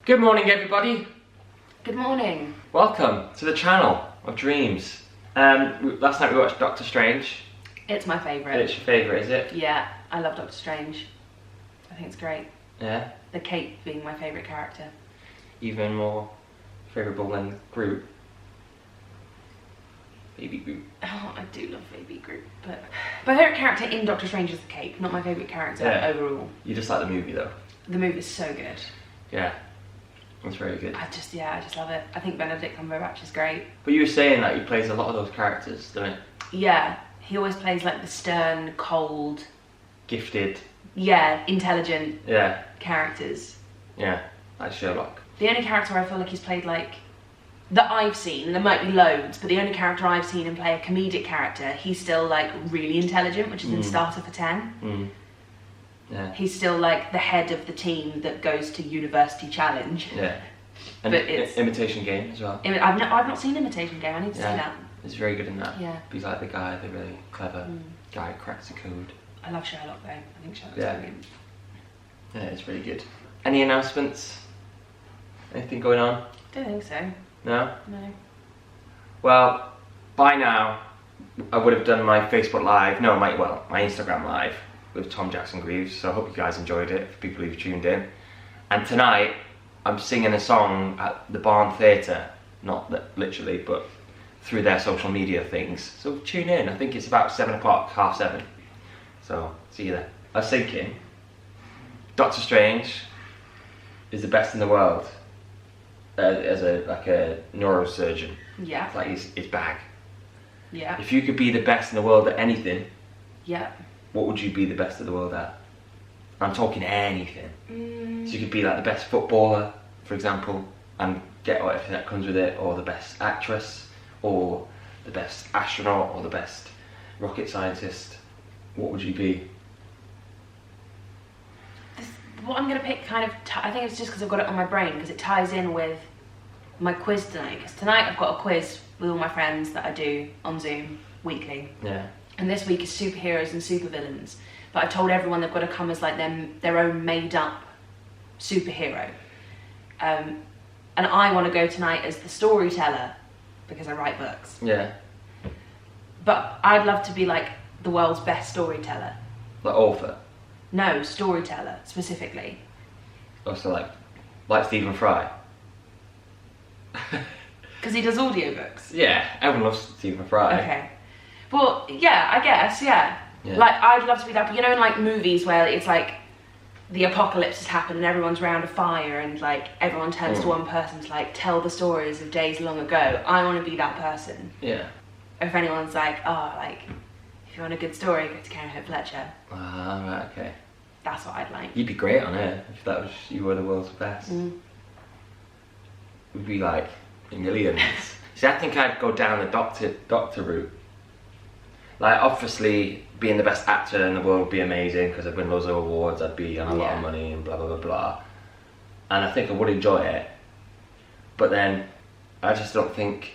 Good morning, everybody. Good morning. Welcome to the channel of dreams. Last night we watched Doctor Strange. It's my favourite. It's your favourite, is it? Yeah, I love Doctor Strange. I think it's great. Yeah. The Cape being my favourite character. Even more favourable than Groot. Baby Groot. Oh, I do love Baby Groot, but my favourite character in Doctor Strange is the Cape, not my favourite character overall. You just like the movie though. The movie is so good. Yeah. It's very good. I just love it. I think Benedict Cumberbatch is great. But you were saying that he plays a lot of those characters, doesn't he? Yeah, he always plays like the stern, cold, Gifted. yeah, intelligent Yeah. characters. Yeah. Like Sherlock. The only character I feel like he's played like, that I've seen, and there might be loads, but the only character I've seen him play a comedic character, he's still like really intelligent, which is in Starter for 10. Yeah. He's still like the head of the team that goes to University Challenge. Yeah. And But it's Imitation Game as well. I've not seen Imitation Game. I need to see that. He's very good in that. Yeah. He's like the guy, the really clever guy who cracks the code. I love Sherlock though. I think Sherlock's brilliant. Yeah, it's really good. Any announcements? Anything going on? Don't think so. No? No. Well, by now, I would have done my Facebook Live, my Instagram Live with Tom Jackson Greaves, so I hope you guys enjoyed it, for people who've tuned in. And tonight, I'm singing a song at the Barn Theatre, not literally, but through their social media things. So tune in, I think it's about 7 o'clock, 7:30. So, see you there. I was thinking, Doctor Strange is the best in the world as a neurosurgeon. Yeah. It's like his bag. Yeah. If you could be the best in the world at anything, Yeah. what would you be the best of the world at? I'm talking anything. So you could be like the best footballer, for example, and get everything that comes with it, or the best actress, or the best astronaut, or the best rocket scientist. What would you be? What I'm going to pick kind of, I think it's just because I've got it on my brain, because it ties in with my quiz tonight. Because tonight I've got a quiz with all my friends that I do on Zoom weekly. Yeah. And this week is superheroes and supervillains. But I told everyone they've got to come as like their own made up superhero. And I want to go tonight as the storyteller, because I write books. Yeah. But I'd love to be like the world's best storyteller. Like author? No, storyteller, specifically. Also like Stephen Fry? Because he does audiobooks. Yeah, everyone loves Stephen Fry. Okay. Well, yeah, I guess, yeah. Like, I'd love to be that, but you know in like movies where it's like the apocalypse has happened and everyone's around a fire and like everyone turns to one person to like tell the stories of days long ago. I want to be that person. Yeah. If anyone's like, oh, like, if you want a good story, go to Carrie Fletcher. Ah, right, okay. That's what I'd like. You'd be great on it if that was you were the world's best. We'd be like millions. See, I think I'd go down the doctor route. Like, obviously, being the best actor in the world would be amazing because I'd win loads of awards, I'd be on a lot of money and blah blah blah blah. And I think I would enjoy it. But then, I just don't think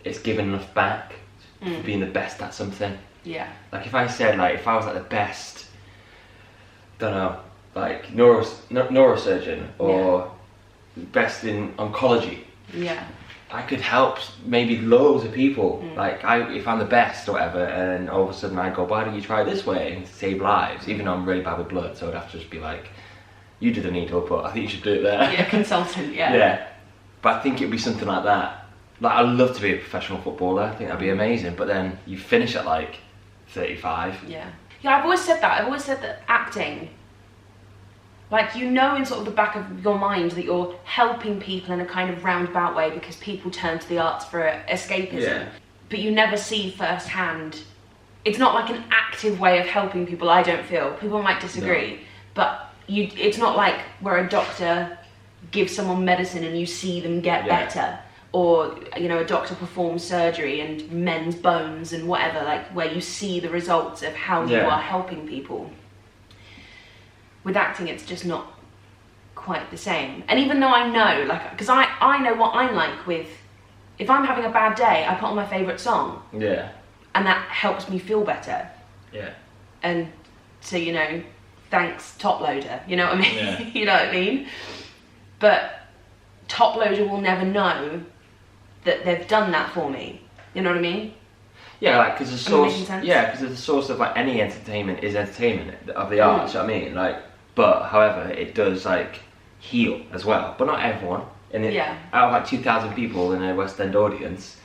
it's given enough back for being the best at something. Yeah. Like, if I said, like, if I was like the best, don't know, like neurosurgeon or best in oncology. Yeah. I could help maybe loads of people. Like, if I'm the best or whatever, and all of a sudden I go, why don't you try this way and save lives? Even though I'm really bad with blood, so I'd have to just be like, you do the needle, but I think you should do it there. Yeah, consultant, yeah. Yeah. But I think it'd be something like that. Like, I'd love to be a professional footballer. I think that'd be amazing. But then you finish at like 35. Yeah. Yeah, I've always said that. I've always said that acting, like, you know in sort of the back of your mind that you're helping people in a kind of roundabout way because people turn to the arts for escapism. Yeah. But you never see firsthand. It's not like an active way of helping people, I don't feel. People might disagree. No. But it's not like where a doctor gives someone medicine and you see them get better. Or, you know, a doctor performs surgery and mends bones and whatever, like where you see the results of how you are helping people. With acting, it's just not quite the same. And even though I know, like, because I know what I'm like with, if I'm having a bad day, I put on my favourite song. Yeah. And that helps me feel better. Yeah. And so, you know, thanks Top Loader, you know what I mean? Yeah. You know what I mean? But top loader will never know that they've done that for me. You know what I mean? Yeah, like, because the Am I source, making sense? yeah, because the source of like any entertainment is entertainment of the arts. You know what I mean? Like, but however, it does like heal as well. But not everyone. And out of like 2,000 people in a West End audience,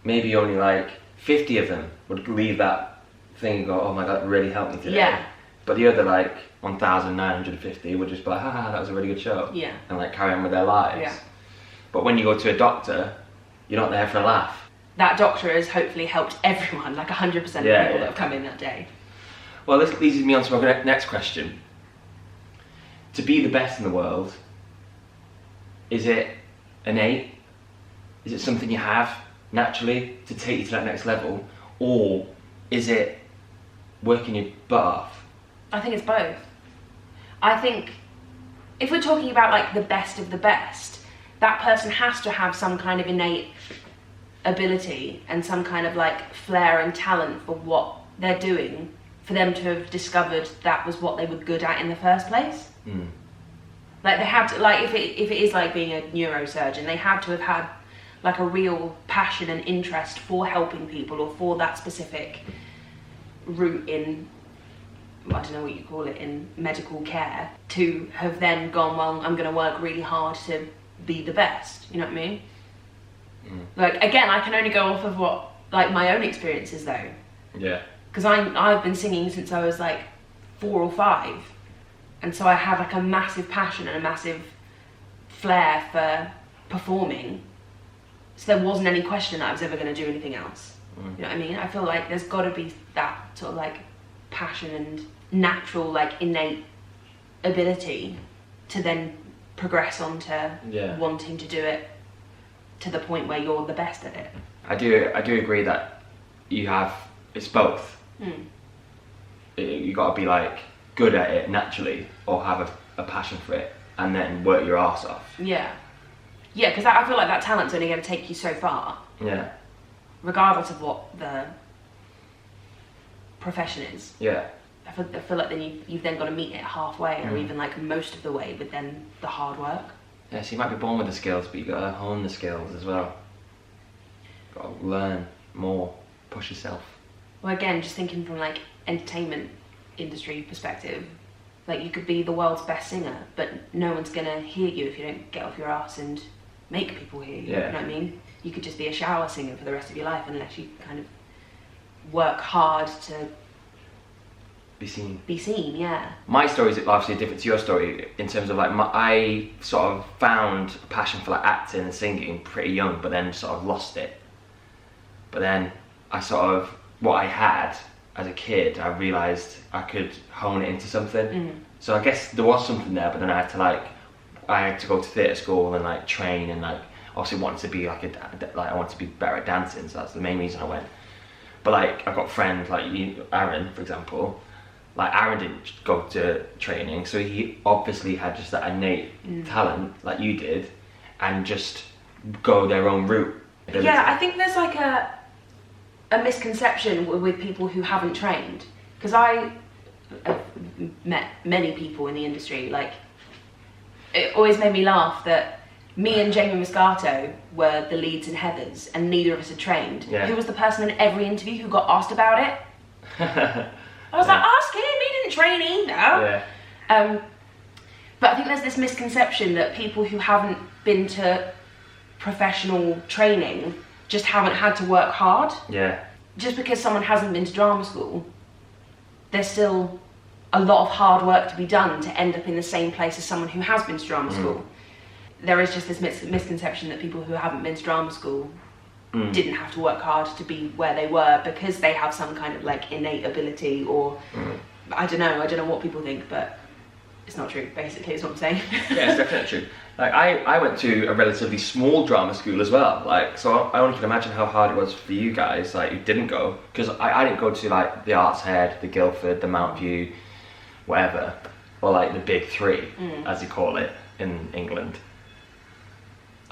maybe only like 50 of them would leave that thing and go, "Oh my god, it really helped me today." Yeah. But the other like 1,950 would just be like, "Ha, that was a really good show." Yeah. And like carry on with their lives. Yeah. But when you go to a doctor, you're not there for a laugh. That doctor has hopefully helped everyone, like 100% of people that have come in that day. Well, this leads me on to my next question. To be the best in the world, is it innate? Is it something you have naturally to take you to that next level? Or is it working your butt off? I think it's both. I think if we're talking about like the best of the best, that person has to have some kind of innate ability and some kind of like flair and talent for what they're doing, for them to have discovered that was what they were good at in the first place. Like they have to, like if it is like being a neurosurgeon, they have to have had like a real passion and interest for helping people or for that specific route in, I don't know what you call it, in medical care, to have then gone, well, I'm going to work really hard to be the best. You know what I mean? Like, again, I can only go off of what, like, my own experiences, though. Yeah. Because I've been singing since I was, like, 4 or 5. And so I have, like, a massive passion and a massive flair for performing. So there wasn't any question that I was ever going to do anything else. You know what I mean? I feel like there's got to be that sort of, like, passion and natural, like, innate ability to then progress on to wanting to do it to the point where you're the best at it. I do agree that it's both. You got to be like good at it naturally, or have a passion for it, and then work your arse off. Yeah, because I feel like that talent's only going to take you so far. Yeah. Regardless of what the profession is. Yeah. I feel like then you've then got to meet it halfway, or even like most of the way, with then the hard work. Yeah, so you might be born with the skills, but you got to hone the skills as well. Got to learn more, push yourself. Well, again, just thinking from like entertainment industry perspective, like you could be the world's best singer, but no one's gonna hear you if you don't get off your ass and make people hear you. Yeah. You know what I mean? You could just be a shower singer for the rest of your life unless you kind of work hard to be seen. Yeah. My story is obviously different to your story in terms of like I sort of found a passion for like acting and singing pretty young, but then sort of lost it. But then I sort of, what I had as a kid, I realised I could hone it into something. So I guess there was something there, but then I had to go to theatre school and like train, and like obviously wanted to be like I wanted to be better at dancing, so that's the main reason I went. But like I've got friends like you, Aaron, for example. Like Aaron didn't go to training, so he obviously had just that innate talent like you did, and just go their own route. Yeah, I think there's like a misconception with people who haven't trained, because I have met many people in the industry. Like, it always made me laugh that me and Jamie Moscato were the leads in Heathers, and neither of us had trained. Yeah. Who was the person in every interview who got asked about it? I was like, ask him, he didn't train either. Yeah. But I think there's this misconception that people who haven't been to professional training just haven't had to work hard. Yeah. Just because someone hasn't been to drama school, there's still a lot of hard work to be done to end up in the same place as someone who has been to drama school. There is just this misconception that people who haven't been to drama school didn't have to work hard to be where they were because they have some kind of like innate ability, or I don't know what people think, but it's not true, basically, is what I'm saying. Yeah, it's definitely true. Like I went to a relatively small drama school as well, like, so I only can imagine how hard it was for you guys, like, who didn't go, because I didn't go to like the Arts Head, the Guildford, the Mount View, whatever, or like the big three, as you call it in England.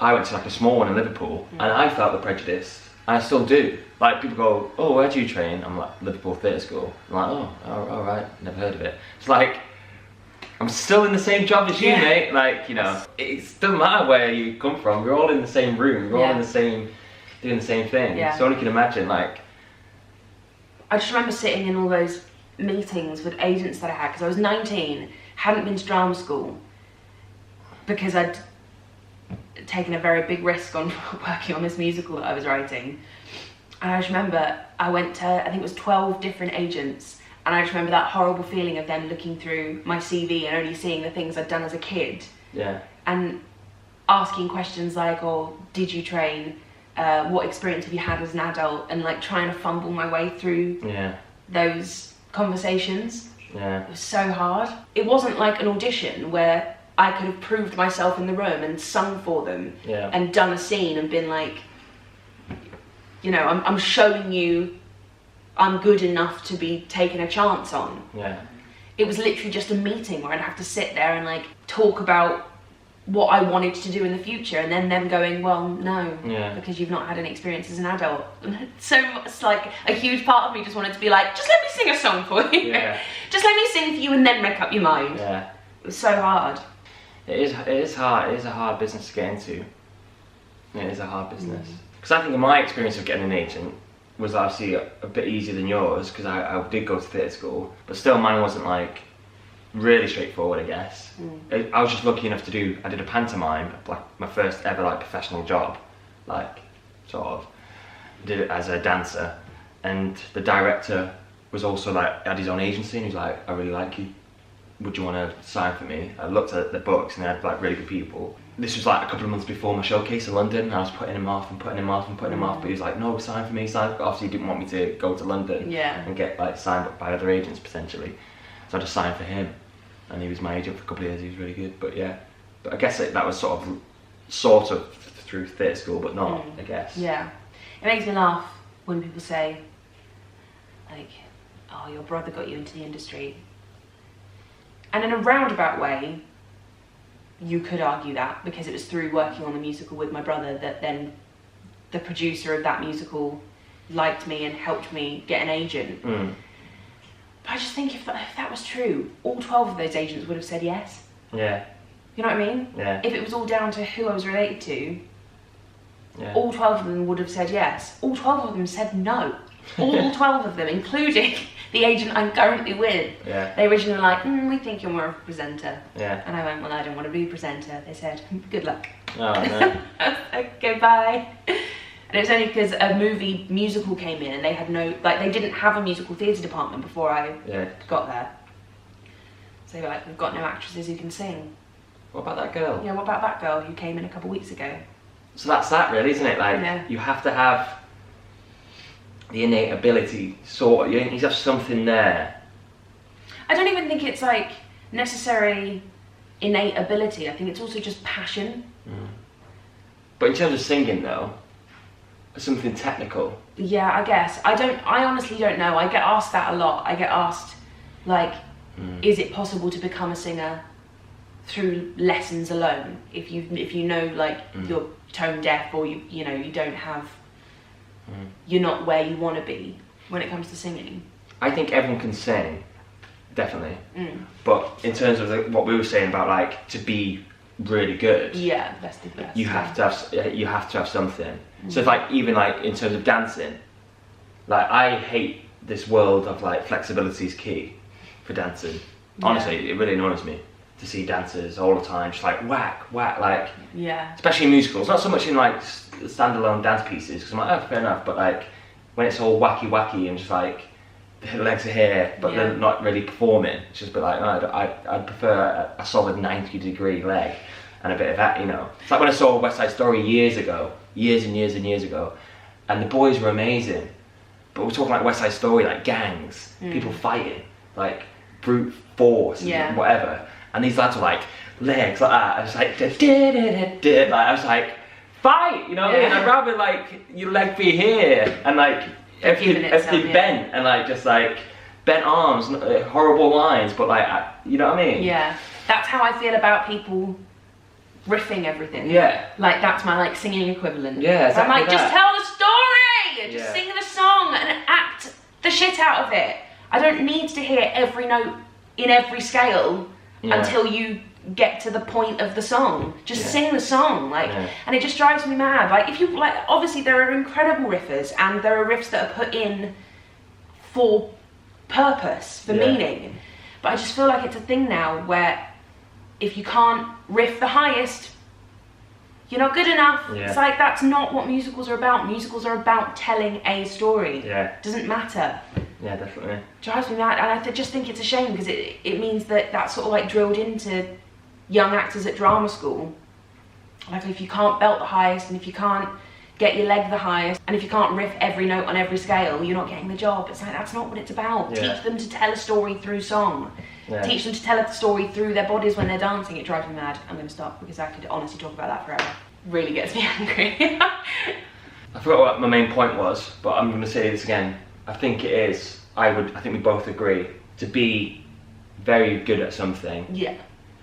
I went to like a small one in Liverpool, and I felt the prejudice, and I still do. Like, people go, oh, where do you train? I'm like, Liverpool Theatre School. I'm like, oh, all right, never heard of it. It's like, I'm still in the same job as you, Yeah. mate. Like, you know, it doesn't matter where you come from. We're all in the same room. We're all in the same, doing the same thing. Yeah. So only can imagine, like. I just remember sitting in all those meetings with agents that I had, because I was 19, hadn't been to drama school, because I'd taken a very big risk on working on this musical that I was writing. And I just remember I went to, I think it was 12 different agents, and I just remember that horrible feeling of them looking through my CV and only seeing the things I'd done as a kid. Yeah. And asking questions like, oh, did you train? What experience have you had as an adult? And like trying to fumble my way through those conversations. Yeah. It was so hard. It wasn't like an audition where I could have proved myself in the room and sung for them and done a scene and been like, you know, I'm showing you I'm good enough to be taken a chance on. Yeah. It was literally just a meeting where I'd have to sit there and like talk about what I wanted to do in the future, and then them going, well, no, because you've not had any experience as an adult. So it's like a huge part of me just wanted to be like, just let me sing a song for you. Yeah. Just let me sing for you and then make up your mind. Yeah. It was so hard. It is hard. It is a hard business to get into. It is a hard business. Because I think my experience of getting an agent was obviously a bit easier than yours, because I did go to theatre school, but still mine wasn't like really straightforward, I guess. I was just lucky enough to do, I did a pantomime, like my first ever like professional job, like sort of, did it as a dancer, and the director was also like, had his own agency, and he was like, I really like you, would you want to sign for me? I looked at the books and they had like really good people. This was like a couple of months before my showcase in London, and I was putting him off and putting him off and putting him off, but he was like, no, sign for me, sign. Obviously he didn't want me to go to London and get like signed up by other agents potentially. So I just signed for him, and he was my agent for a couple of years. He was really good, but yeah. But I guess that was sort of through theatre school, but not, I guess. Yeah. It makes me laugh when people say, like, oh, your brother got you into the industry. And in a roundabout way, you could argue that, because it was through working on the musical with my brother that then the producer of that musical liked me and helped me get an agent. But I just think if that was true, all 12 of those agents would have said yes. Yeah. You know what I mean? Yeah. If it was all down to who I was related to, all 12 of them would have said yes. All 12 of them said no. All 12 of them, including the agent I'm currently with. Yeah. They originally were like, we think you're more of a presenter. Yeah. And I went, well, I don't want to be a presenter. They said, good luck. Oh, no. Okay, bye. And it was only because a movie musical came in and they had no, like, they didn't have a musical theatre department before I got there. So they were like, we've got no actresses who can sing. What about that girl? Yeah, what about that girl who came in a couple of weeks ago? So that's that really, isn't it? Like, you have to have the innate ability, you need to have something there. I don't even think it's like necessarily innate ability. I think it's also just passion. But in terms of singing though, something technical. Yeah, I guess. I honestly don't know. I get asked that a lot. I get asked, like, is it possible to become a singer through lessons alone? If you know, like, you're tone deaf, or you know, you don't have, you're not where you want to be when it comes to singing. I think everyone can sing, definitely. But in terms of what we were saying about, like, to be really good, that's the best. You have to have something. So it's like, even like in terms of dancing, like, I hate this world of like flexibility is key for dancing. Honestly, it really annoys me to see dancers all the time just like whack, like, especially in musicals, not so much in like standalone dance pieces, because I'm like, oh, fair enough, but like when it's all wacky and just like the legs are here but they're not really performing, it's just a bit like, oh, I'd prefer a solid 90-degree leg and a bit of that, you know. It's like when I saw West Side Story years and years ago, and the boys were amazing, but we're talking like West Side Story, like gangs, people fighting, like brute force, whatever. And these lads were like, legs like that. I was like, like, I was like, fight, you know what I mean? I'd rather like your leg be here and like everything bent and like just like bent arms, horrible lines, but like, you know what I mean? Yeah, that's how I feel about people riffing everything. Yeah. Like, that's my like singing equivalent. Yeah, exactly. I'm like, just tell the story! Just sing the song and act the shit out of it. I don't need to hear every note in every scale. until you get to the point of the song. Just sing the song, like, and it just drives me mad. Like, if you like, obviously there are incredible riffers, and there are riffs that are put in for purpose, for meaning. But I just feel like it's a thing now where if you can't riff the highest, you're not good enough. It's like, that's not what musicals are about. Musicals are about telling a story. It doesn't matter. Yeah, definitely. Drives me mad, and I just think it's a shame, because it means that that's sort of like drilled into young actors at drama school. Like, if you can't belt the highest, and if you can't get your leg the highest, and if you can't riff every note on every scale, you're not getting the job. It's like, that's not what it's about. Teach them to tell a story through song. Teach them to tell a story through their bodies when they're dancing. It drives me mad. I'm going to stop, because I could honestly talk about that forever. Really gets me angry. I forgot what my main point was, but I'm going to say this again. I think it is, I think we both agree, to be very good at something.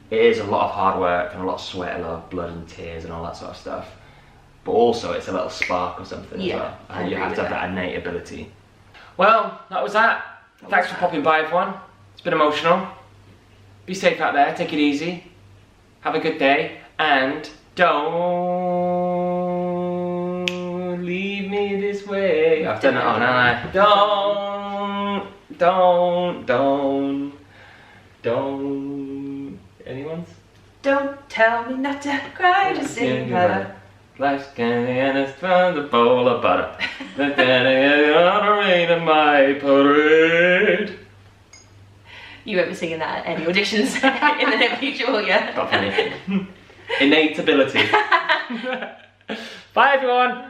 It is a lot of hard work and a lot of sweat, a lot of blood and tears and all that sort of stuff. But also it's a little spark or something as well. And you have to have that innate ability. Well, that was that. Thanks for popping by, everyone. It's been emotional. Be safe out there, take it easy. Have a good day, and don't leave me this way. I've done it all, haven't I? Don't. Anyone's? Don't tell me not to cry, just sing better. Life's candy and it's from the bowl of butter. But then I on a rain in my parade. You won't be singing that at any auditions in the near future, will you? Not funny. Innate ability. Bye, everyone.